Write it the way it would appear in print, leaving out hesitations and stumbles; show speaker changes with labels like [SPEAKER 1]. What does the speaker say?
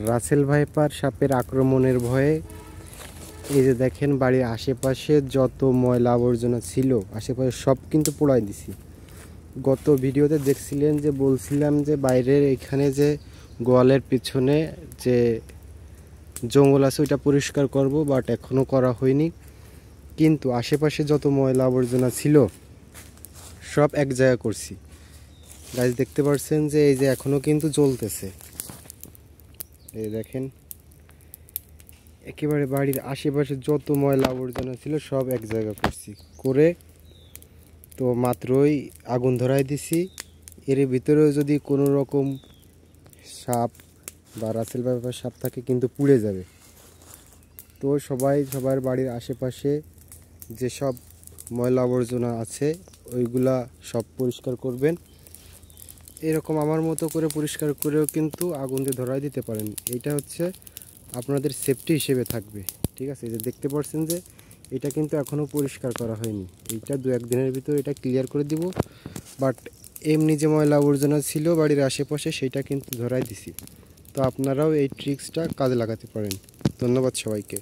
[SPEAKER 1] Russell viper সাপের আক্রমণের ভয়ে এই যে দেখেন বাড়ির আশেপাশে যত ময়লা আবর্জনা ছিল আশেপাশে সব কিন্তু পোড়াই দিছি। গত ভিডিওতে দেখছিলেন যে বলছিলাম যে বাইরের এখানে যে গোয়ালের পিছনে যে জঙ্গল আছে ওইটা পরিষ্কার করব, বাট এখনও করা হয়নি। কিন্তু আশেপাশে যত ময়লা আবর্জনা ছিল সব এক জায়গা করছি। গাছ দেখতে পাচ্ছেন যে এই যে এখনও কিন্তু জ্বলতেছে। এই দেখেন একেবারে বাড়ির আশেপাশে যত ময়লা আবর্জনা ছিল সব এক জায়গা করছি করে তো মাত্রই আগুন ধরাই দিছি। এর ভিতরেও যদি কোনো রকম সাপ বা রাসেল ভাইপার সাপ থাকে কিন্তু পুড়ে যাবে। তো সবাই সবার বাড়ির আশেপাশে যেসব ময়লা আবর্জনা আছে ওইগুলা সব পরিষ্কার করবেন। এরকম আমার মতো করে পরিষ্কার করেও কিন্তু আগুন দিয়ে ধরাই দিতে পারেন। এইটা হচ্ছে আপনাদের সেফটি হিসেবে থাকবে, ঠিক আছে। এই যে দেখতে পাচ্ছেন যে এটা কিন্তু এখনও পরিষ্কার করা হয়নি, এইটা 2-1 দিনের ভিতর এটা ক্লিয়ার করে দিব। বাট এমনি যে ময়লা আবর্জনা ছিল বাড়ির আশেপাশে সেটা কিন্তু ধরাই দিছি। তো আপনারাও এই ট্রিক্সটা কাজে লাগাতে পারেন। ধন্যবাদ সবাইকে।